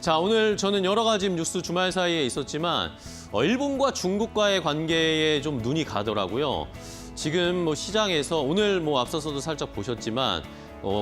자, 오늘 저는 여러 가지 뉴스 주말 사이에 있었지만 일본과 중국과의 관계에 좀 눈이 가더라고요. 지금 뭐 시장에서 오늘 뭐 앞서서도 살짝 보셨지만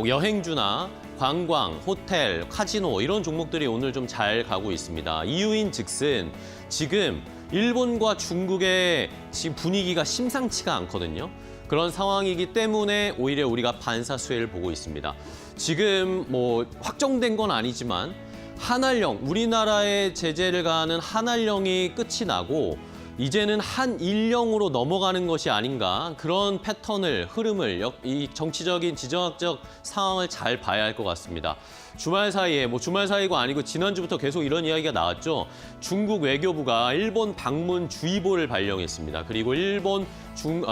여행주나 관광, 호텔, 카지노 이런 종목들이 오늘 좀 잘 가고 있습니다. 이유인 즉슨 지금 일본과 중국의 지금 분위기가 심상치가 않거든요. 그런 상황이기 때문에 오히려 우리가 반사수혜를 보고 있습니다. 지금 뭐 확정된 건 아니지만 한알령, 우리나라의 제재를 가하는 한알령이 끝이 나고 이제는 한일령으로 넘어가는 것이 아닌가, 그런 패턴을, 흐름을, 이 정치적인, 지정학적 상황을 잘 봐야 할 것 같습니다. 주말 사이에, 주말 사이가 아니고 지난주부터 계속 이런 이야기가 나왔죠. 중국 외교부가 일본 방문 주의보를 발령했습니다. 그리고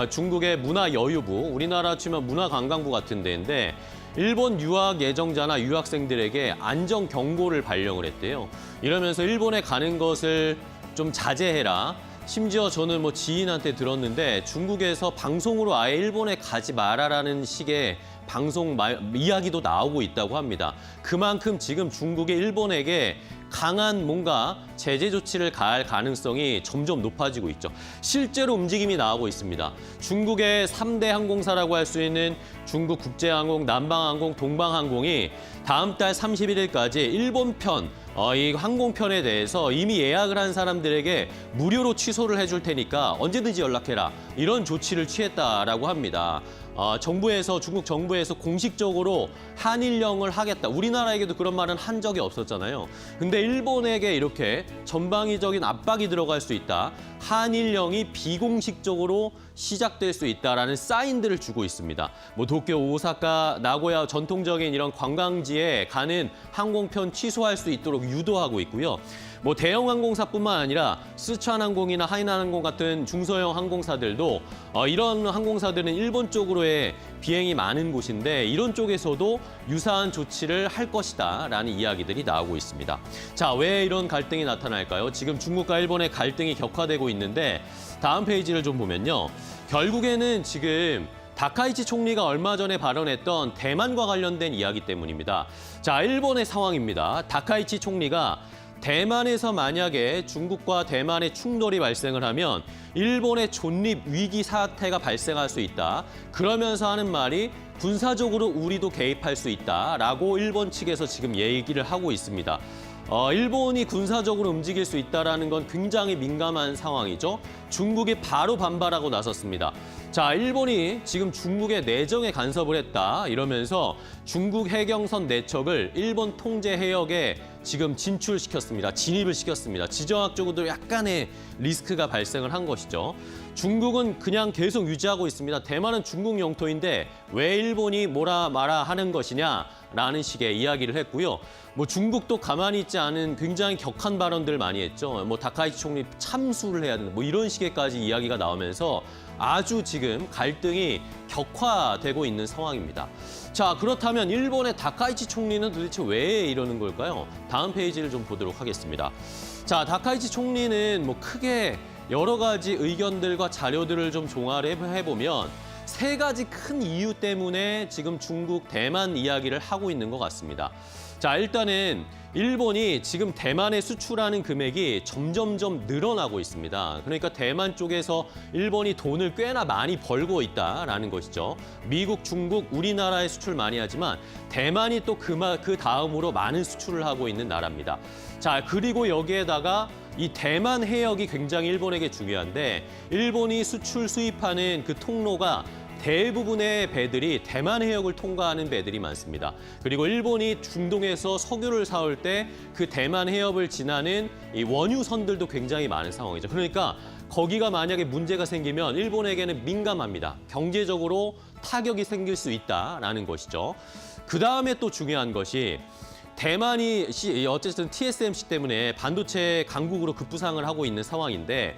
중국의 문화여유부, 우리나라 치면 문화관광부 같은 데인데 일본 유학 예정자나 유학생들에게 안전 경고를 발령을 했대요. 이러면서 일본에 가는 것을 좀 자제해라. 심지어 저는 지인한테 들었는데 중국에서 방송으로 아예 일본에 가지 마라라는 식의 이야기도 나오고 있다고 합니다. 그만큼 지금 중국이 일본에게 강한 뭔가 제재 조치를 가할 가능성이 점점 높아지고 있죠. 실제로 움직임이 나오고 있습니다. 중국의 3대 항공사라고 할 수 있는 중국 국제항공, 남방항공, 동방항공이 다음 달 31일까지 일본 편, 이 항공편에 대해서 이미 예약을 한 사람들에게 무료로 취소를 해줄 테니까 언제든지 연락해라. 이런 조치를 취했다라고 합니다. 중국 정부에서 공식적으로 한일령을 하겠다. 우리나라에게도 그런 말은 한 적이 없었잖아요. 근데 일본에게 이렇게 전방위적인 압박이 들어갈 수 있다. 한일령이 비공식적으로 시작될 수 있다라는 사인들을 주고 있습니다. 도쿄, 오사카, 나고야 전통적인 이런 관광지에 가는 항공편 취소할 수 있도록 유도하고 있고요. 대형 항공사뿐만 아니라 스촨항공이나 하이난항공 같은 중소형 항공사들도 이런 항공사들은 일본 쪽으로의 비행이 많은 곳인데 이런 쪽에서도 유사한 조치를 할 것이다라는 이야기들이 나오고 있습니다. 자, 왜 이런 갈등이 나타날까요? 지금 중국과 일본의 갈등이 격화되고 있는데 다음 페이지를 좀 보면요. 결국에는 지금 다카이치 총리가 얼마 전에 발언했던 대만과 관련된 이야기 때문입니다. 자, 일본의 상황입니다. 다카이치 총리가 대만에서 만약에 중국과 대만의 충돌이 발생을 하면 일본의 존립 위기 사태가 발생할 수 있다. 그러면서 하는 말이 군사적으로 우리도 개입할 수 있다라고 일본 측에서 지금 얘기를 하고 있습니다. 일본이 군사적으로 움직일 수 있다는 건 굉장히 민감한 상황이죠. 중국이 바로 반발하고 나섰습니다. 자, 일본이 지금 중국의 내정에 간섭을 했다 이러면서 중국 해경선 4척을 일본 통제 해역에 지금 진입을 시켰습니다. 지정학적으로도 약간의 리스크가 발생을 한 것이죠. 중국은 그냥 계속 유지하고 있습니다. 대만은 중국 영토인데 왜 일본이 뭐라 마라 하는 것이냐라는 식의 이야기를 했고요. 중국도 가만히 있지 않은 굉장히 격한 발언들 많이 했죠. 다카이치 총리 참수를 해야 된다. 이런 식의까지 이야기가 나오면서 아주 지금 갈등이 격화되고 있는 상황입니다. 자, 그렇다면 일본의 다카이치 총리는 도대체 왜 이러는 걸까요? 다음 페이지를 좀 보도록 하겠습니다. 자, 다카이치 총리는 크게 여러 가지 의견들과 자료들을 좀 종합을 해보면 3가지 큰 이유 때문에 지금 중국, 대만 이야기를 하고 있는 것 같습니다. 자, 일단은 일본이 지금 대만에 수출하는 금액이 점점점 늘어나고 있습니다. 그러니까 대만 쪽에서 일본이 돈을 꽤나 많이 벌고 있다라는 것이죠. 미국, 중국, 우리나라에 수출 많이 하지만 대만이 또 그 다음으로 많은 수출을 하고 있는 나라입니다. 자, 그리고 여기에다가 이 대만 해역이 굉장히 일본에게 중요한데 일본이 수입하는 그 통로가 대부분의 배들이 대만 해역을 통과하는 배들이 많습니다. 그리고 일본이 중동에서 석유를 사올 때 그 대만 해협을 지나는 이 원유선들도 굉장히 많은 상황이죠. 그러니까 거기가 만약에 문제가 생기면 일본에게는 민감합니다. 경제적으로 타격이 생길 수 있다라는 것이죠. 그다음에 또 중요한 것이 대만이 어쨌든 TSMC 때문에 반도체 강국으로 급부상을 하고 있는 상황인데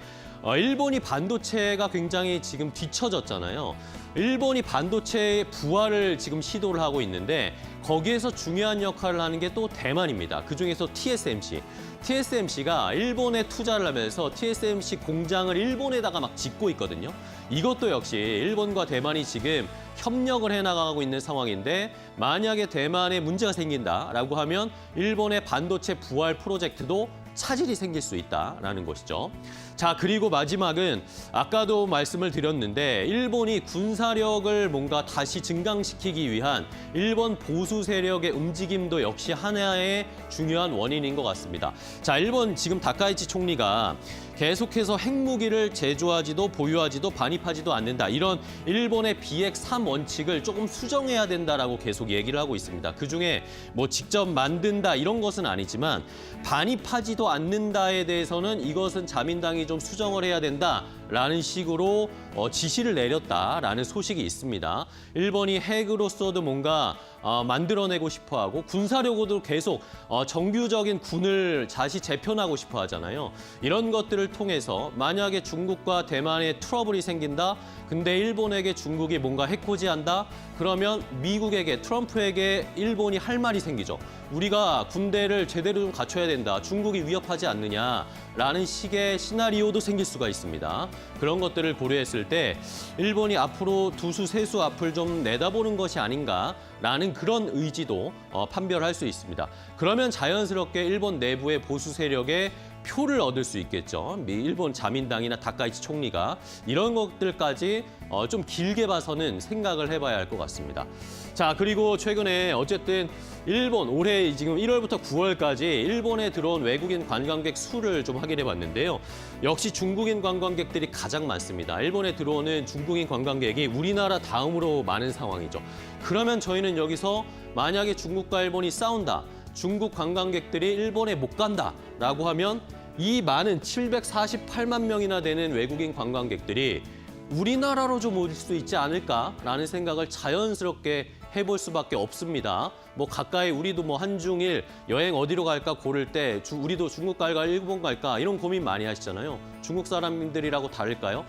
일본이 반도체가 굉장히 지금 뒤처졌잖아요. 일본이 반도체의 부활을 지금 시도를 하고 있는데 거기에서 중요한 역할을 하는 게 또 대만입니다. 그중에서 TSMC. TSMC가 일본에 투자를 하면서 TSMC 공장을 일본에다가 막 짓고 있거든요. 이것도 역시 일본과 대만이 지금 협력을 해나가고 있는 상황인데 만약에 대만에 문제가 생긴다라고 하면 일본의 반도체 부활 프로젝트도 차질이 생길 수 있다라는 것이죠. 자, 그리고 마지막은 아까도 말씀을 드렸는데 일본이 군사력을 뭔가 다시 증강시키기 위한 일본 보수 세력의 움직임도 역시 하나의 중요한 원인인 것 같습니다. 자, 일본 지금 다카이치 총리가 계속해서 핵무기를 제조하지도 보유하지도 반입하지도 않는다. 이런 일본의 비핵 3원칙을 조금 수정해야 된다라고 계속 얘기를 하고 있습니다. 그중에 뭐 직접 만든다 이런 것은 아니지만 반입하지도 않는다에 대해서는 이것은 자민당이 좀 수정을 해야 된다라는 식으로 지시를 내렸다라는 소식이 있습니다. 일본이 핵으로서도 뭔가 만들어내고 싶어하고 군사력으로도 계속 정규적인 군을 다시 재편하고 싶어 하잖아요. 이런 것들을 통해서 만약에 중국과 대만에 트러블이 생긴다. 근데 일본에게 중국이 뭔가 해코지한다. 그러면 미국에게 트럼프에게 일본이 할 말이 생기죠. 우리가 군대를 제대로 좀 갖춰야 된다. 중국이 위협하지 않느냐라는 식의 시나리오도 생길 수가 있습니다. 그런 것들을 고려했을 때 일본이 앞으로 두수 세수 앞을 좀 내다보는 것이 아닌가라는 그런 의지도 판별할 수 있습니다. 그러면 자연스럽게 일본 내부의 보수 세력의 표를 얻을 수 있겠죠. 일본 자민당이나 다카이치 총리가 이런 것들까지 좀 길게 봐서는 생각을 해봐야 할 것 같습니다. 자, 그리고 최근에 어쨌든 일본 올해 지금 1월부터 9월까지 일본에 들어온 외국인 관광객 수를 좀 확인해 봤는데요. 역시 중국인 관광객들이 가장 많습니다. 일본에 들어오는 중국인 관광객이 우리나라 다음으로 많은 상황이죠. 그러면 저희는 여기서 만약에 중국과 일본이 싸운다. 중국 관광객들이 일본에 못 간다라고 하면 이 많은 748만 명이나 되는 외국인 관광객들이 우리나라로 좀 올 수 있지 않을까라는 생각을 자연스럽게 해볼 수밖에 없습니다. 뭐 가까이 우리도 뭐 한중일 여행 어디로 갈까 고를 때 우리도 중국 갈까 일본 갈까 이런 고민 많이 하시잖아요. 중국 사람들이라고 다를까요?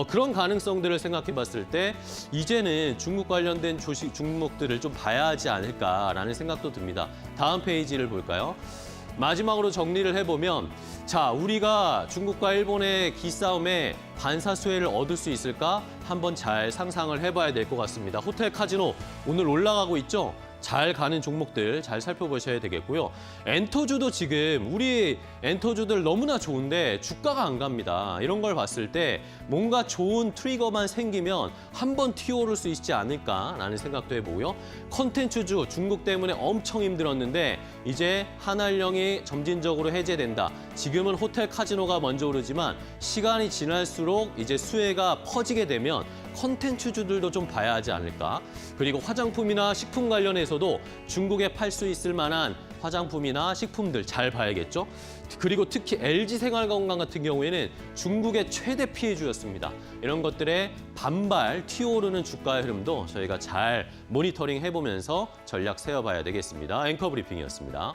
그런 가능성들을 생각해 봤을 때 이제는 중국 관련된 종목들을 좀 봐야 하지 않을까라는 생각도 듭니다. 다음 페이지를 볼까요? 마지막으로 정리를 해보면 자, 우리가 중국과 일본의 기싸움에 반사수혜를 얻을 수 있을까? 한번 잘 상상을 해봐야 될 것 같습니다. 호텔 카지노 오늘 올라가고 있죠? 잘 가는 종목들 잘 살펴보셔야 되겠고요. 엔터주도 지금 우리 엔터주들 너무나 좋은데 주가가 안 갑니다. 이런 걸 봤을 때 뭔가 좋은 트리거만 생기면 한번 튀어오를 수 있지 않을까라는 생각도 해보고요. 컨텐츠주 중국 때문에 엄청 힘들었는데 이제 한알령이 점진적으로 해제된다. 지금은 호텔 카지노가 먼저 오르지만 시간이 지날수록 이제 수혜가 퍼지게 되면 컨텐츠주들도 좀 봐야 하지 않을까. 그리고 화장품이나 식품 관련해서도 중국에 팔 수 있을 만한 화장품이나 식품들 잘 봐야겠죠. 그리고 특히 LG생활건강 같은 경우에는 중국의 최대 피해주였습니다. 이런 것들의 반발, 튀어오르는 주가의 흐름도 저희가 잘 모니터링 해보면서 전략 세워봐야 되겠습니다. 앵커 브리핑이었습니다.